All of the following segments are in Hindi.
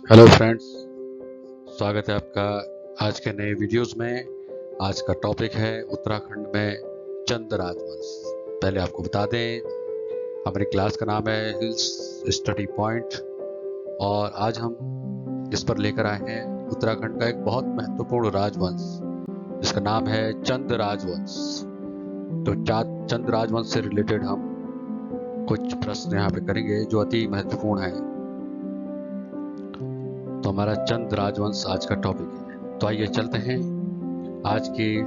हेलो फ्रेंड्स, स्वागत है आपका आज के नए वीडियोस में। आज का टॉपिक है उत्तराखंड में चंद राजवंश। पहले आपको बता दें, हमारी क्लास का नाम है हिल्स स्टडी पॉइंट और आज हम इस पर लेकर आए हैं उत्तराखंड का एक बहुत महत्वपूर्ण राजवंश जिसका नाम है चंद राजवंश। तो चंद राजवंश से रिलेटेड हम कुछ प्रश्न यहाँ पे करेंगे जो अति महत्वपूर्ण है। तो हमारा चंद राजवंश आज का टॉपिक है। तो आइए चलते हैं आज की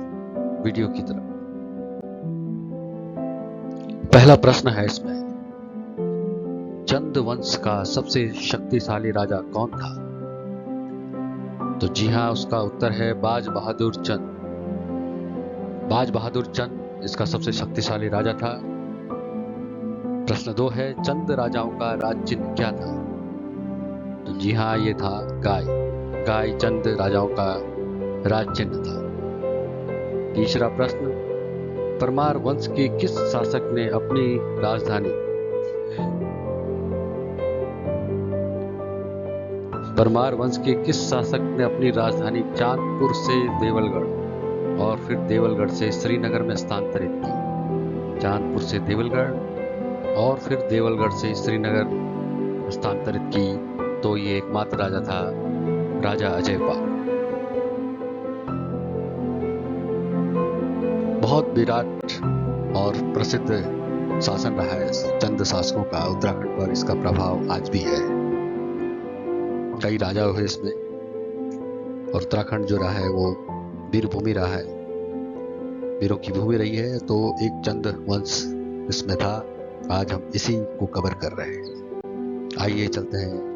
वीडियो की तरफ। पहला प्रश्न है इसमें, चंद वंश का सबसे शक्तिशाली राजा कौन था? तो जी हाँ, उसका उत्तर है बाज बहादुर चंद। बाज बहादुर चंद इसका सबसे शक्तिशाली राजा था। प्रश्न 2 है, चंद राजाओं का राज चिन्ह क्या था? तो जी हाँ, ये था गाय। गाय चंद राजाओं का राज चिन्ह था। तीसरा प्रश्न, परमार वंश के किस शासक ने अपनी राजधानी परमार वंश के किस शासक ने अपनी राजधानी चांदपुर से देवलगढ़ और फिर देवलगढ़ से श्रीनगर में स्थानांतरित की? चांदपुर से देवलगढ़ और फिर देवलगढ़ से श्रीनगर स्थानांतरित की। तो ये एकमात्र राजा था राजा अजयपाल। बहुत विराट और प्रसिद्ध शासन रहा है चंद शासकों का उत्तराखंड पर। इसका प्रभाव आज भी है। कई राजा हुए इसमें और उत्तराखंड जो रहा है वो वीर भूमि रहा है, वीरों की भूमि रही है। तो एक चंद वंश इसमें था। आज हम इसी को कवर कर रहे हैं। आइए चलते हैं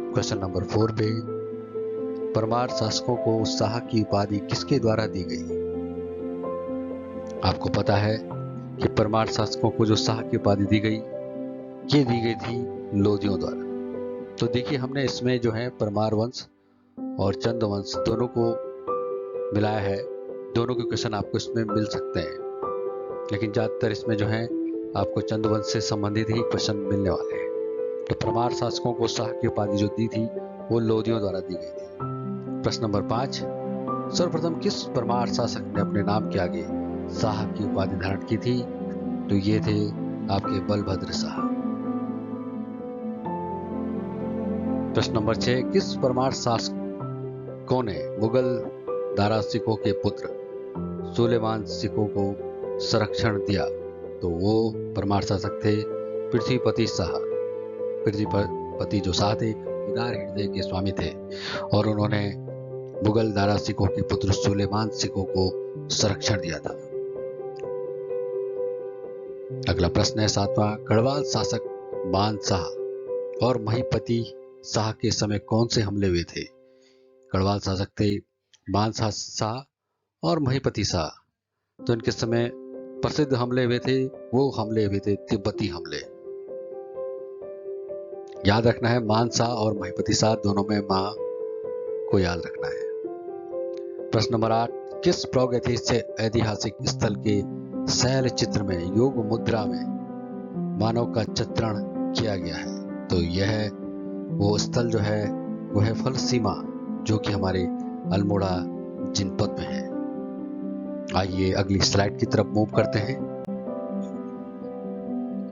क्वेश्चन नंबर 4 पे। परमार शासकों को शाह की उपाधि किसके द्वारा दी गई? आपको पता है कि परमार शासकों को जो शाह की उपाधि दी गई, ये दी गई थी लोदियों द्वारा। तो देखिए, हमने इसमें जो है परमार वंश और चंद वंश दोनों को मिलाया है। दोनों के क्वेश्चन आपको इसमें मिल सकते हैं, लेकिन ज़्यादातर इसमें जो है आपको चंद वंश से संबंधित ही क्वेश्चन मिलने वाले हैं। तो परमार शासकों को शाह की उपाधि जो दी थी वो लोदियों द्वारा दी गई थी। प्रश्न नंबर 5, सर्वप्रथम किस परमार शासक ने अपने नाम के आगे शाह की उपाधि धारण की थी? तो ये थे आपके बलभद्र शाह। प्रश्न नंबर 6, किस परमार शासकों ने मुगल दारा सिकों के पुत्र सुलेमान सिकों को संरक्षण दिया? तो वो परमार शासक थे पृथ्वीपति शाह। पृथ्वीपति जो शाह थे उदार हृदय के स्वामी थे और उन्होंने मुगल दारा सिकों के पुत्र सुलेमान सिकों को संरक्षण दिया था। अगला प्रश्न है 7वां, गढ़वाल शासक बान शाह और महिपति शाह के समय कौन से हमले हुए थे? गढ़वाल शासक थे बान शाह और महिपति शाह। तो इनके समय प्रसिद्ध हमले हुए थे, वो हमले हुए थे तिब्बती हमले। याद रखना है, मान शाह और महिपति शाह दोनों में मां को याद रखना है। प्रश्न नंबर 8, किस ऐतिहासिक स्थल के शैल चित्र में योग मुद्रा में मानव का चित्रण किया गया है? तो यह वो स्थल जो है वो है फलसीमा, जो कि हमारे अल्मोड़ा जनपद में है। आइए अगली स्लाइड की तरफ मूव करते हैं।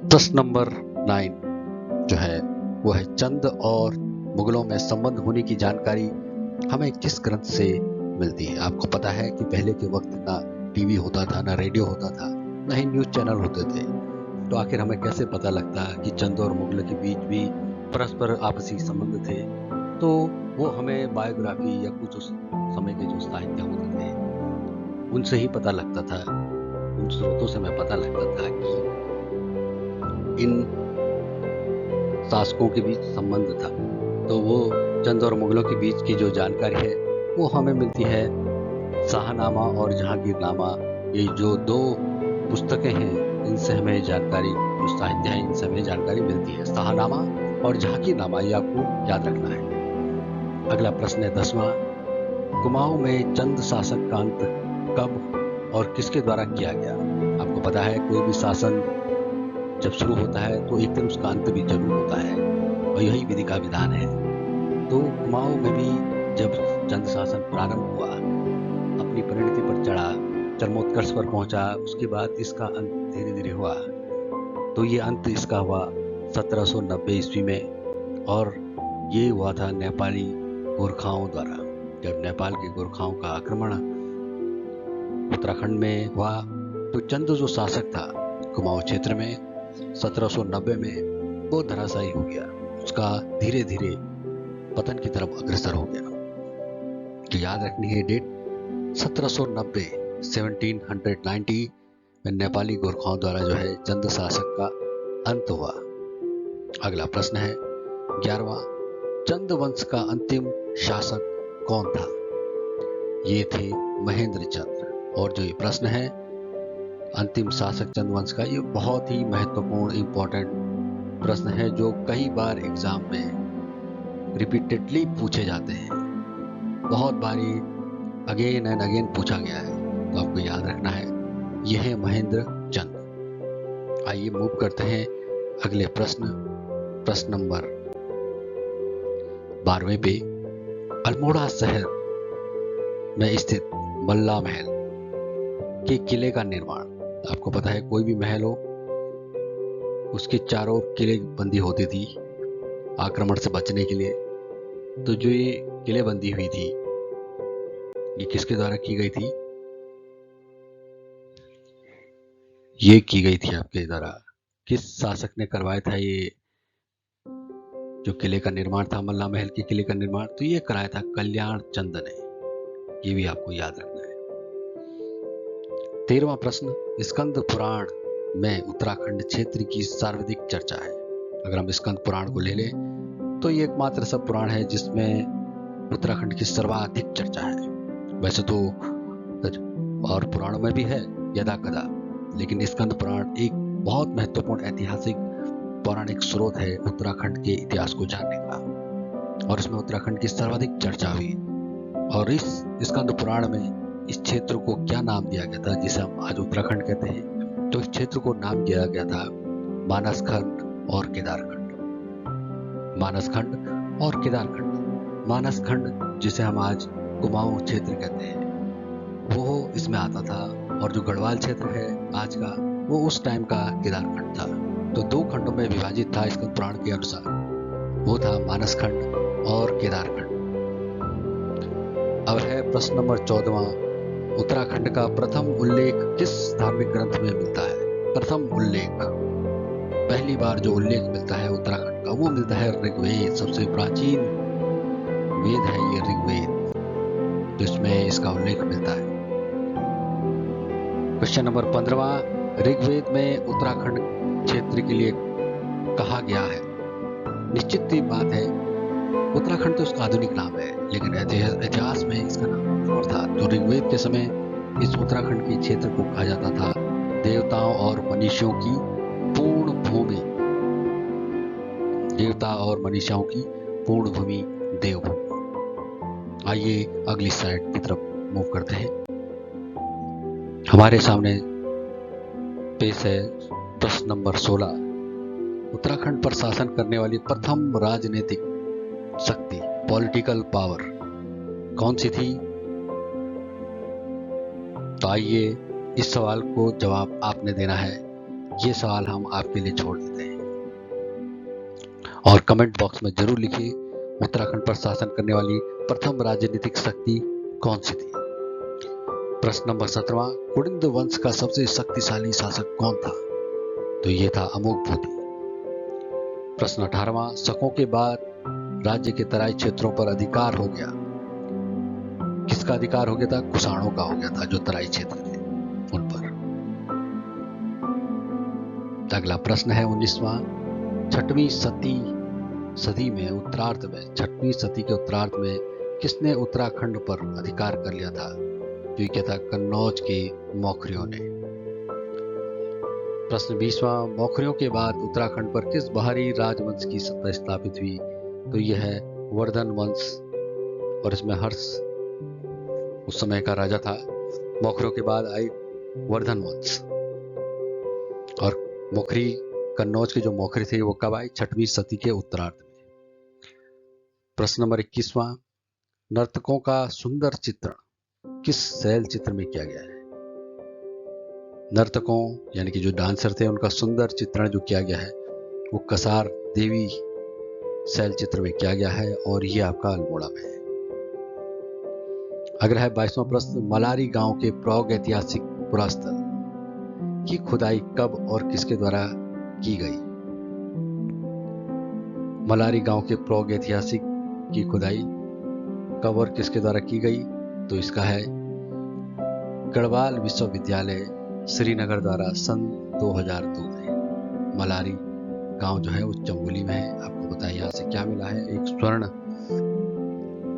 प्रश्न नंबर 9 जो है वो है, चंद और मुगलों में संबंध होने की जानकारी हमें किस ग्रंथ से मिलती है? आपको पता है कि पहले के वक्त ना टीवी होता था, ना रेडियो होता था, ना ही न्यूज चैनल होते थे। तो आखिर हमें कैसे पता लगता कि चंद और मुगल के बीच भी परस्पर आपसी संबंध थे? तो वो हमें बायोग्राफी या कुछ उस समय के जो साहित्य होते थे उनसे ही पता लगता था। उन स्रोतों से हमें पता लगता था कि इन शासकों के बीच संबंध था। तो वो चंद और मुगलों के बीच की जो जानकारी है वो हमें मिलती है शाहनामा और जहांगीरनामा। ये जो दो पुस्तकें हैं इनसे हमें जानकारी, जो साहित्य है इनसे हमें जानकारी मिलती है। शाहनामा और जहांगीरनामा, ये आपको याद रखना है। अगला प्रश्न है 10वां, कुमाऊं में चंद शासक का अंत कब और किसके द्वारा किया गया? आपको पता है कोई भी शासन जब शुरू होता है तो एक दिन उसका अंत भी जरूर होता है और यही विधि का विधान है। तो तो कुमाऊं में भी जब चंद शासन प्रारंभ हुआ, अपनी परिणति पर चढ़ा, चरमोत्कर्ष पर पहुंचा, उसके बाद इसका अंत धीरे धीरे हुआ। तो ये अंत इसका हुआ 1790 ईस्वी में, और ये हुआ था नेपाली गोरखाओं द्वारा। जब नेपाल के गोरखाओं का आक्रमण उत्तराखंड में हुआ तो चंद जो शासक था कुमाऊं क्षेत्र में 1790 में वो धराशायी हो गया, उसका धीरे धीरे पतन की तरफ अग्रसर हो गया। तो याद रखनी है डेट 1790 1790 में नेपाली गोरखाओं द्वारा जो है चंद शासक का अंत हुआ। अगला प्रश्न है 11वां, चंद वंश का अंतिम शासक कौन था? ये थे महेंद्र चंद्र। और जो ये प्रश्न है अंतिम शासक चंद वंश का, ये बहुत ही महत्वपूर्ण इंपॉर्टेंट प्रश्न है जो कई बार एग्जाम में रिपीटेडली पूछे जाते हैं, बहुत बारी अगेन एंड अगेन पूछा गया है, तो आपको याद रखना है यह है महेंद्र चंद। आइए मूव करते हैं अगले प्रश्न नंबर 12वें पे। अल्मोड़ा शहर में स्थित मल्ला महल के किले का निर्माण, आपको पता है कोई भी महल हो उसके चारों किले बंदी होती थी आक्रमण से बचने के लिए। तो जो ये किले बंदी हुई थी ये किसके द्वारा की गई थी? ये की गई थी आपके द्वारा, किस शासक ने करवाया था ये जो किले का निर्माण था, मल्ला महल के किले का निर्माण? तो ये कराया था कल्याण चंद ने, ये भी आपको याद रखना है। 13वां प्रश्न, स्कंद पुराण में उत्तराखंड क्षेत्र की सर्वाधिक चर्चा है। अगर हम स्कंद पुराण को ले लें तो ये एकमात्र सब पुराण है जिसमें उत्तराखंड की सर्वाधिक चर्चा है। वैसे तो और पुराणों में भी है यदा कदा, लेकिन स्कंद पुराण एक बहुत महत्वपूर्ण ऐतिहासिक पौराणिक स्रोत है उत्तराखंड के इतिहास को जानने का, और इसमें उत्तराखंड की सर्वाधिक चर्चा हुई। और इस स्कंद पुराण में इस क्षेत्र को क्या नाम दिया गया था जिसे हम आज उत्तराखंड कहते हैं? तो इस क्षेत्र को नाम दिया गया था मानसखंड और केदारखंड। मानसखंड और केदारखंड। मानसखंड जिसे हम आज कुमाऊं क्षेत्र कहते हैं वो इसमें आता था, और जो गढ़वाल क्षेत्र है आज का वो उस टाइम का केदारखंड था। तो दो खंडों में विभाजित था स्कंद पुराण के अनुसार, वो था मानसखंड और केदारखंड। अब है प्रश्न नंबर 14वां, उत्तराखंड का प्रथम उल्लेख किस धार्मिक ग्रंथ में मिलता है? प्रथम उल्लेख, पहली बार जो उल्लेख मिलता है उत्तराखंड का वो मिलता है ऋग्वेद। सबसे प्राचीन वेद है ये ऋग्वेद, जिसमें इसका उल्लेख मिलता है। क्वेश्चन नंबर 15वां, ऋग्वेद में उत्तराखंड क्षेत्र के लिए कहा गया है? निश्चित ही बात है उत्तराखंड तो उसका आधुनिक नाम है, लेकिन इतिहास में इसका नाम और था। तो ऋग्वेद के समय इस उत्तराखंड के क्षेत्र को कहा जाता था देवताओं और मनुष्यों की पूर्ण भूमि। देवता और मनुष्यों की पूर्ण भूमि देवभूमि। आइए अगली स्लाइड की तरफ मूव करते हैं। हमारे सामने पेश है प्रश्न नंबर 16, उत्तराखंड पर शासन करने वाली प्रथम राजनीतिक शक्ति, पॉलिटिकल पावर कौन सी थी? तो आइए इस सवाल को जवाब आपने देना है। ये सवाल हम आपके लिए छोड़ देते हैं और कमेंट बॉक्स में जरूर लिखिए उत्तराखंड पर शासन करने वाली प्रथम राजनीतिक शक्ति कौन सी थी। प्रश्न नंबर 17वां, कुड़िंद वंश का सबसे शक्तिशाली शासक कौन था? तो ये था अमोघबोधी। प्रश्न 18वां, शकों के बाद राज्य के तराई क्षेत्रों पर अधिकार हो गया। किसका अधिकार हो गया था? कुषाणों का हो गया था, जो तराई क्षेत्र थे उन पर। अगला प्रश्न है 19वां, छठवीं सदी में उत्तरार्ध में, छठवीं सदी के उत्तरार्ध में किसने उत्तराखंड पर अधिकार कर लिया था? जो क्या था? कन्नौज के मौखरियों ने। प्रश्न 20वां, मौखरियों के बाद उत्तराखंड पर किस बाहरी राजवंश की सत्ता स्थापित हुई? तो यह है वर्धन वंश, और इसमें हर्ष उस समय का राजा था। मौखरियों के बाद आई वर्धन वंश, और मौखरी कन्नौज के जो मौखरी थे वो कब आई? छठवीं सदी के उत्तरार्ध में। प्रश्न नंबर 21वां, नर्तकों का सुंदर चित्रण किस शैल चित्र में किया गया है? नर्तकों यानी कि जो डांसर थे उनका सुंदर चित्रण जो किया गया है वो कसार देवी शैल चित्र में किया गया है और ये आपका अल्मोड़ा में है। अगला है 22वां प्रश्न, मलारी गांव के प्रागैतिहासिक पुरास्थल की खुदाई कब और किसके द्वारा की गई? मलारी गांव के प्रागैतिहासिक की खुदाई कब और किसके द्वारा की गई? तो इसका है गढ़वाल विश्वविद्यालय श्रीनगर द्वारा सन 2002 में। मलारी गांव जो है वो चमोली में है। आपको बताया यहाँ से क्या मिला है, एक स्वर्ण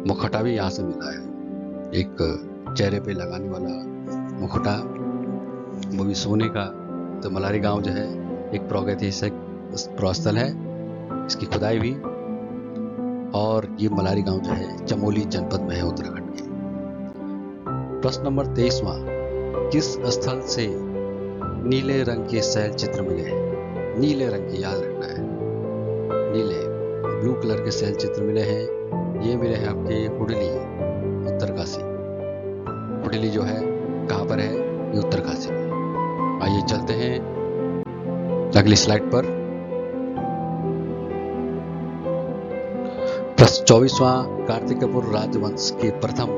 मुखौटा भी यहाँ से मिला है, एक चेहरे पे लगाने वाला मुखौटा, वो भी सोने का। तो मलारी गांव जो है एक प्रागैतिहासिक पुरास्थल है, इसकी खुदाई भी, और ये मलारी गांव जो है चमोली जनपद में है उत्तराखंड के। प्रश्न नंबर 23वां, किस स्थल से नीले रंग के शैल चित्र मिले हैं? नीले रंग के, याद रखना है, नीले ब्लू कलर के शैल चित्र मिले हैं। ये मिले हैं आपके हुडली, उत्तरकाशी। हुडली जो है कहाँ पर है? ये उत्तरकाशी में। आइए चलते हैं अगली स्लाइड पर। प्रश्न 24वां, कार्तिकेयपुर राजवंश के प्रथम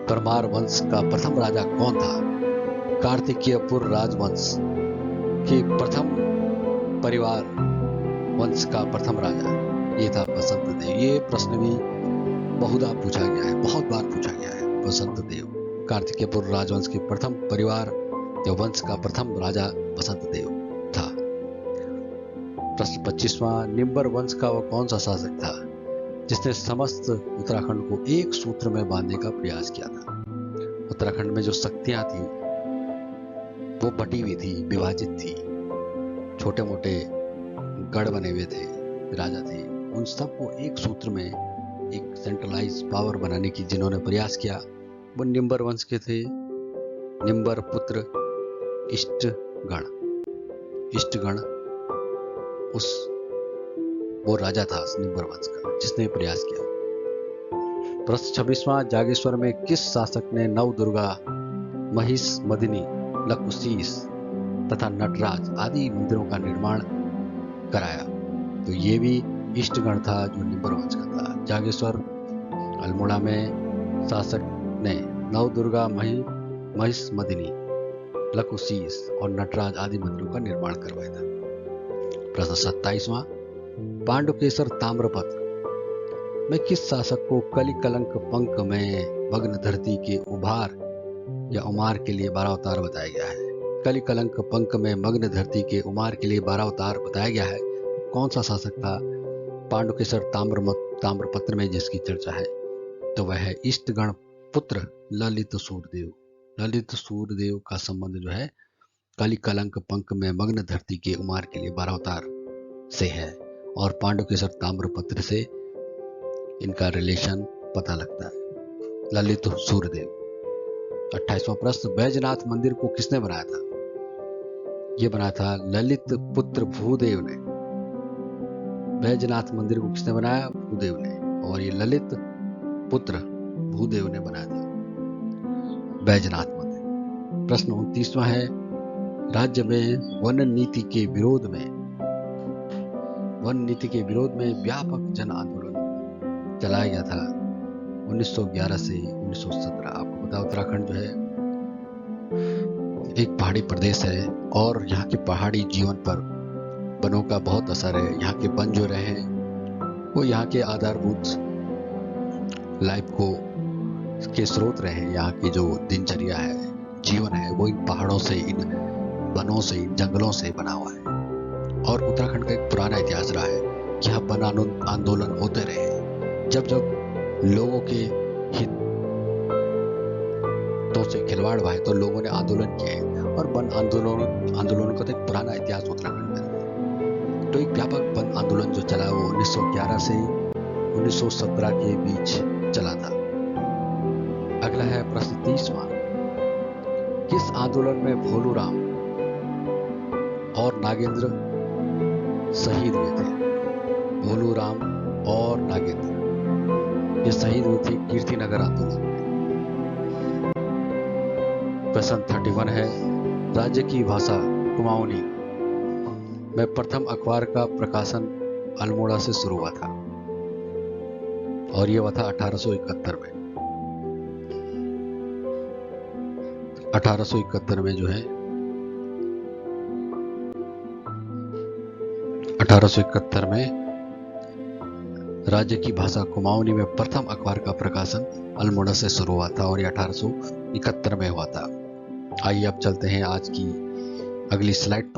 परमार वंश का प्रथम राजा कौन था? कार्तिकेयपुर राजवंश के प्रथम परिवार वंश का प्रथम राजा ये था बसंत देव। ये प्रश्न भी बहुधा पूछा गया है, बहुत बार पूछा गया है। बसंत देव, कार्तिकेयपुर राजवंश के प्रथम परिवार या वंश का प्रथम राजा बसंत देव था। प्रश्न 25वां, निंबर वंश का वह कौन सा शासक था जिसने समस्त उत्तराखंड को एक सूत्र में बांधने का प्रयास किया था? उत्तराखंड में जो शक्तियां थी वो बटी हुई थी, विभाजित थी, छोटे मोटे गढ़ बने हुए थे, राजा थे, उन सबको एक सूत्र में एक सेंट्रलाइज पावर बनाने की जिन्होंने प्रयास किया वो निंबर वंश के थे। निंबर पुत्र इष्टगण, इष्टगण उस वो राजा था निंबर वंश का जिसने प्रयास किया। प्रश्न 26वां, जागेश्वर में किस शासक ने नवदुर्गा, महिष मदिनी, लकुशीस तथा नटराज आदि मंदिरों का निर्माण कराया? तो ये भी इष्टगण था जो निंबर वंश का था। जागेश्वर अल्मोड़ा में शासक ने नवदुर्गा, महिष मदिनी, लकुशीस और नटराज आदि मंदिरों का निर्माण करवाया था। प्रश्न 27वां, पांडुकेसर ताम्रपत्र में किस शासक को कलि कलंक पंक में मग्न धरती के उभार या उमार के लिए 12 अवतार बताया गया है? कलि कलंक पंक में मग्न धरती के उमार के लिए 12 अवतार बताया गया है। कौन सा शासक था पांडुकेसर ताम्रपत्र में जिसकी चर्चा है? तो वह है इष्टगण पुत्र ललित सूर्यदेव। ललित सूर्यदेव का संबंध जो है कलि कलंक पंक में मग्न धरती के उमार के लिए 12 अवतार से है और पांडुकेसर ताम्रपत्र से इनका रिलेशन पता लगता है। ललित सूर्यदेव। 28वां प्रश्न, बैजनाथ मंदिर को किसने बनाया था? यह बनाया था ललित पुत्र भूदेव ने। बैजनाथ मंदिर को किसने बनाया? भूदेव ने। और ये ललित पुत्र भूदेव ने बनाया था बैजनाथ मंदिर। प्रश्न 29वां है, राज्य में वन नीति के विरोध में व्यापक जन आंदोलन चलाया गया था 1911 से 1917। आपको पता उत्तराखंड जो है एक पहाड़ी प्रदेश है और यहाँ के पहाड़ी जीवन पर वनों का बहुत असर है। यहाँ के वन जो रहे वो यहाँ के आधारभूत लाइफ को के स्रोत रहे। यहाँ की जो दिनचर्या है, जीवन है, वो इन पहाड़ों से, इन वनों से, इन जंगलों से बना हुआ है। और उत्तराखंड का एक पुराना इतिहास रहा है कि यहाँ वन आंदोलन होते रहे। जब जब लोगों के हितों से खिलवाड़ हुआ है तो लोगों ने आंदोलन किए हैं और वन आंदोलन का तो एक पुराना इतिहास उत्तराखंड में है। तो एक व्यापक वन आंदोलन जो चला वो 1911 से 1917 के बीच चला था। अगला है प्रश्न 30वां, किस आंदोलन में भोलू राम और नागेंद्र शहीद हुए थे? भोलू राम और नागेंद्र ये शहीद हुए थे कीर्तिनगर आंदोलन में। प्रश्न 31 है, राज्य की भाषा कुमाऊनी में प्रथम अखबार का प्रकाशन अल्मोड़ा से शुरू हुआ था और यह हुआ था 1871 में। 1871 में जो है 1871 में राज्य की भाषा कुमाऊनी में प्रथम अखबार का प्रकाशन अल्मोड़ा से शुरू हुआ था और यह 1871 में हुआ था। आइए अब चलते हैं आज की अगली स्लाइड।